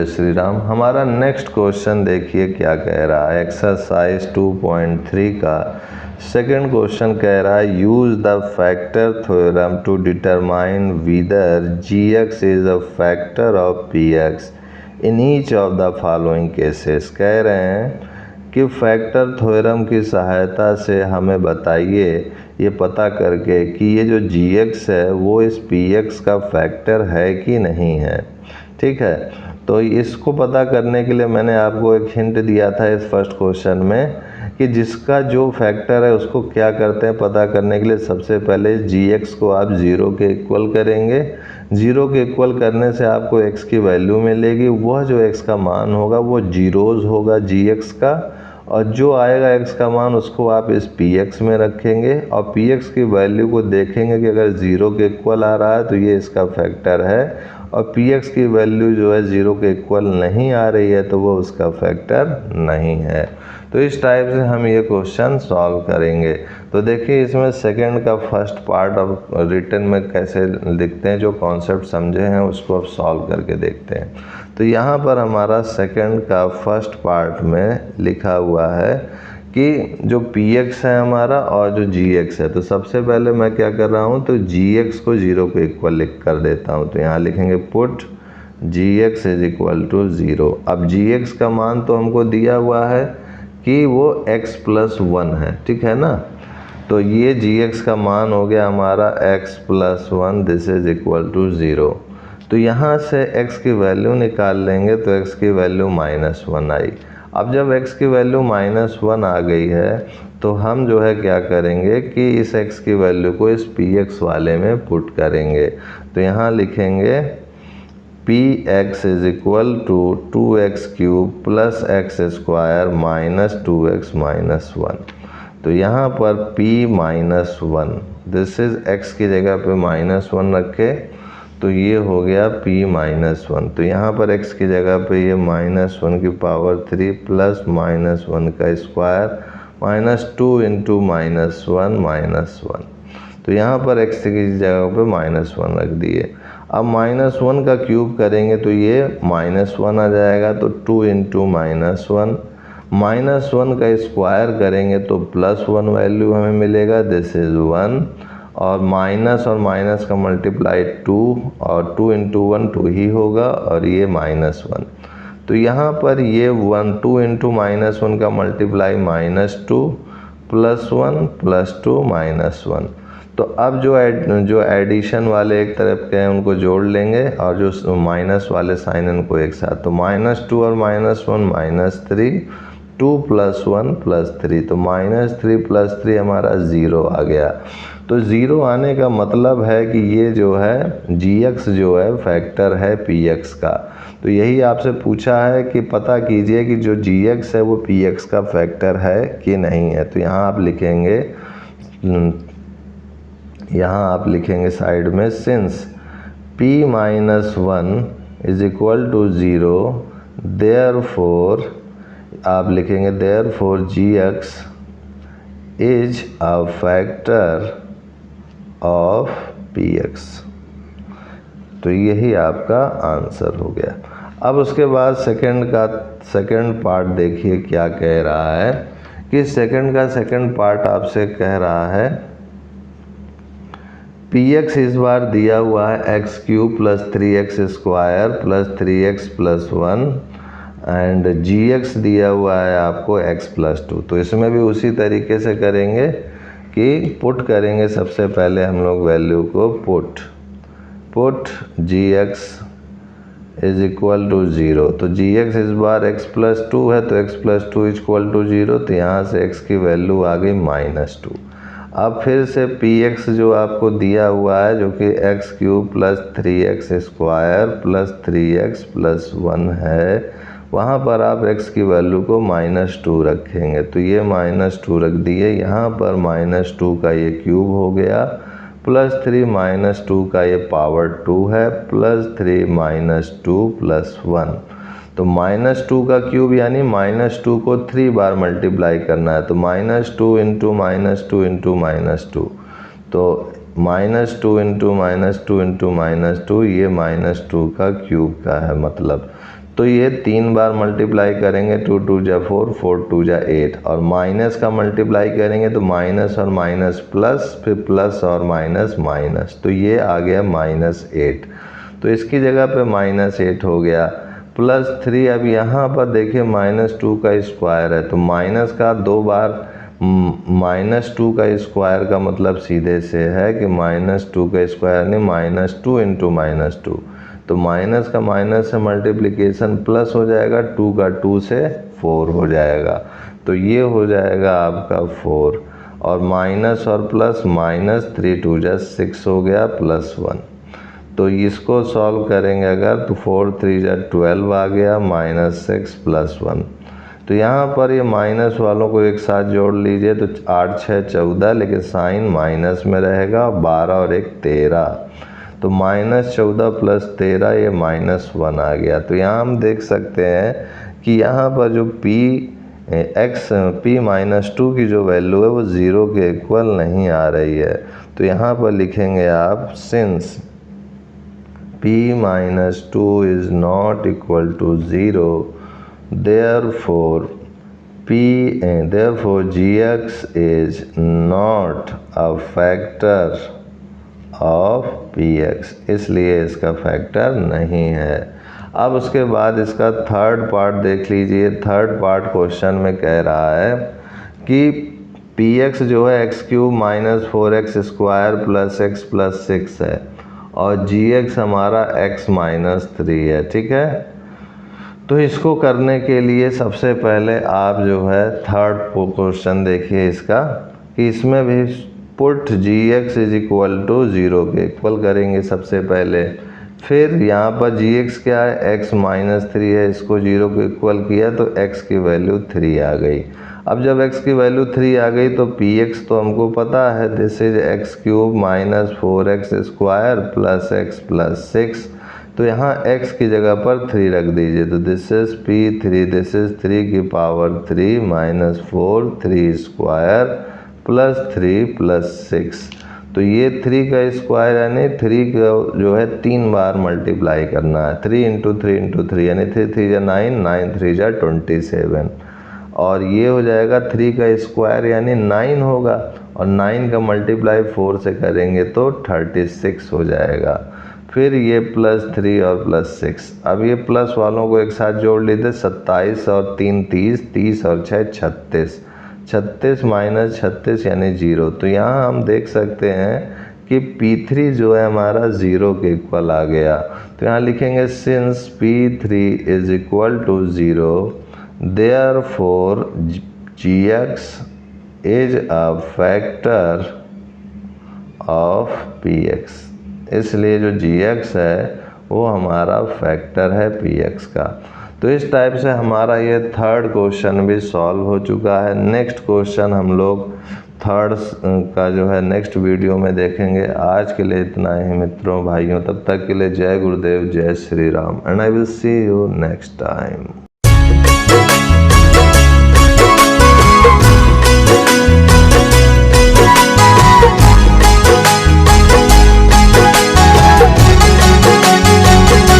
जय श्री राम। हमारा next question देखिए क्या कह रहा है। एक्सरसाइज 2.3 का सेकंड क्वेश्चन कह रहा है use the factor theorem to determine whether gx is a factor of px in each of the following cases. कह रहे हैं कि फैक्टर थ्योरम की सहायता से हमें बताइए ये पता करके कि ये जो gx है वो इस px का फैक्टर है कि नहीं है। ठीक है, तो इसको पता करने के लिए मैंने आपको एक हिंट दिया था इस फर्स्ट क्वेश्चन में कि जिसका जो फैक्टर है उसको क्या करते हैं पता करने के लिए सबसे पहले gx को आप 0 के इक्वल करेंगे। 0 के इक्वल करने से आपको x की वैल्यू मिलेगी। वह जो x का मान होगा वो जीरोज़ होगा gx का, और जो आएगा x का मान उसको आप इस px में रखेंगे और px की वैल्यू को देखेंगे कि अगर 0 के इक्वल आ रहा है तो ये इसका फैक्टर है, और px की वैल्यू जो है 0 के इक्वल नहीं आ रही है तो वो उसका फैक्टर नहीं है। तो इस टाइप से हम ये क्वेश्चन सॉल्व करेंगे। तो देखिए इसमें सेकंड का फर्स्ट पार्ट अब रिटन में कैसे लिखते हैं, जो कॉन्सेप्ट समझे हैं उसको अब सॉल्व करके देखते हैं। तो यहाँ पर हमारा सेकंड का फर्स्ट पार्ट में लिखा हुआ है कि जो px है हमारा और जो gx है। तो सबसे पहले मैं क्या कर रहा हूँ, तो gx को 0 के इक्वल लिख कर देता हूँ। तो यहाँ लिखेंगे put gx is equal to 0। अब gx का मान तो हमको दिया हुआ है कि वो x प्लस 1 है, ठीक है ना। तो ये gx का मान हो गया हमारा x plus 1, this is equal to 0। तो यहाँ से x की वैल्यू निकाल लेंगे तो x की वैल्यू -1 आई। अब जब x की वैल्यू -1 आ गई है तो हम जो है क्या करेंगे कि इस x की वैल्यू को इस px वाले में पुट करेंगे। तो यहाँ लिखेंगे px is equal to 2x cube plus x square minus 2x minus 1। तो यहाँ पर p-1, दिस इज x की जगह पे -1 रखे तो ये हो गया p-1। तो यहाँ पर x की जगह पे ये -1 की पावर 3 प्लस -1 का स्क्वायर -2 इंटू -1। तो यहाँ पर x की जगह पे -1 रख दिए। अब -1 का क्यूब करेंगे तो ये -1 आ जाएगा, तो 2 इंटू -1 का स्क्वायर करेंगे तो +1 वैल्यू हमें मिलेगा, दिस इज़ 1। और माइनस और माइनस का मल्टीप्लाई 2, और 2 इंटू 1 2 ही होगा, और ये -1। तो यहाँ पर ये 2 इंटू -1 का मल्टीप्लाई -2 +1 +2 -1। तो अब जो एडिशन वाले एक तरफ के हैं उनको जोड़ लेंगे, और जो माइनस वाले साइन इनको एक साथ। तो -2 और -1 -3, 2 + 1 + 3। तो -3 + 3 हमारा 0 आ गया। तो 0 आने का मतलब है कि ये जो है gx जो है फैक्टर है px का। तो यही आपसे पूछा है कि पता कीजिए कि जो gx है वो px का फैक्टर है कि नहीं है। तो यहाँ आप लिखेंगे साइड में since p-1 is equal to 0, therefore आप लिखेंगे therefore gx is a factor of px। तो यही आपका आंसर हो गया। अब उसके बाद सेकंड पार्ट देखिए क्या कह रहा है कि सेकंड पार्ट आपसे कह रहा है px इस बार दिया हुआ है x³ + 3x² + 3x + 1, and gx दिया हुआ है आपको x + 2। तो इसमें भी उसी तरीके से करेंगे कि पुट करेंगे। सबसे पहले हम लोग वैल्यू को put gx is equal to 0। तो gx इस बार x + 2 है तो x + 2 इक्वल टू 0। तो यहाँ से x की वैल्यू आ गई -2। अब फिर से px जो आपको दिया हुआ है जो कि x³ + 3x² + 3x + 1 है, वहाँ पर आप x की वैल्यू को -2 रखेंगे। तो ये -2 रख दिए। यहाँ पर -2 का ये क्यूब हो गया, +3 -2 का ये पावर 2 है, +3 -2 + 1। तो -2 का क्यूब यानी -2 को 3 बार मल्टीप्लाई करना है। तो -2 इंटू -2 इंटू -2, तो -2 इंटू -2 इंटू -2 ये -2 का क्यूब का है मतलब। तो ये 3 बार मल्टीप्लाई करेंगे, 2 2 जा 4, 4 2 जा 8, और माइनस का मल्टीप्लाई करेंगे तो माइनस और माइनस प्लस, फिर प्लस और माइनस माइनस, तो ये आ गया -8। तो इसकी जगह पे -8 हो गया, +3। अब यहाँ पर देखिए -2 का स्क्वायर है, तो माइनस का 2 बार -2 का स्क्वायर का मतलब सीधे से है कि -2 का स्क्वायर नहीं, -2 × -2, तो माइनस का माइनस से मल्टीप्लिकेशन प्लस हो जाएगा, 2 का 2 से 4 हो जाएगा, तो ये हो जाएगा आपका 4, और माइनस और प्लस माइनस, 3 2 जा 6 हो गया, +1। तो इसको सॉल्व करेंगे अगर तो 4 3 जा 12 आ गया, -6 +1। तो यहाँ पर ये माइनस वालों को एक साथ जोड़ लीजिए तो 8 6 14, लेकिन साइन माइनस में रहेगा, 12 और 1 13, तो -14 + 13 ये -1 आ गया। तो यहाँ हम देख सकते हैं कि यहाँ पर जो p-2 की जो वैल्यू है वो 0 के इक्वल नहीं आ रही है। तो यहाँ पर लिखेंगे आप since p-2 is not equal to 0, therefore gx is not a factor of px, इसलिए इसका फैक्टर नहीं है। अब उसके बाद इसका थर्ड पार्ट देख लीजिए। थर्ड पार्ट क्वेश्चन में कह रहा है कि px जो है x³ - 4x² + x + 6 है, और gx हमारा x - 3 है, ठीक है। तो इसको करने के लिए सबसे पहले आप जो है थर्ड क्वेश्चन देखिए इसका, कि इसमें भी put gx is equal to 0 के इक्वल करेंगे सबसे पहले। फिर यहाँ पर gx क्या है, x - 3 है, इसको 0 के इक्वल किया तो x की वैल्यू 3 आ गई। अब जब x की वैल्यू 3 आ गई तो px तो हमको पता है, this is x³ - 4x² + x + 6, तो यहाँ x की जगह पर 3 रख दीजिए, तो this is p3, this is 3 की पावर 3 - 4 3² + 3 + 6, तो ये 3 का स्क्वायर यानी 3 का जो है 3 बार मल्टीप्लाई करना है, 3 × 3 × 3 यानी 3 3 जा 9, 9 3 जा 27, और ये हो जाएगा 3 का स्क्वायर यानी 9 होगा, और 9 का मल्टीप्लाई 4 से करेंगे तो 36 हो जाएगा। फिर ये +3 और +6, अब ये प्लस वालों को एक साथ जोड़ लेते, 27 और 3 30, 30 और 6 36, 36 - 36 यानी 0। तो यहाँ हम देख सकते हैं कि p3 जो है हमारा 0 के इक्वल आ गया। तो यहाँ लिखेंगे since p3 is equal to 0, therefore gx is a factor of px, इसलिए जो gx है वो हमारा फैक्टर है px का। तो इस टाइप से हमारा ये थर्ड क्वेश्चन भी सॉल्व हो चुका है। नेक्स्ट क्वेश्चन हम लोग थर्ड का जो है नेक्स्ट वीडियो में देखेंगे। आज के लिए इतना ही मित्रों भाइयों, तब तक के लिए जय गुरुदेव, जय Shri Ram, and I will see you next time.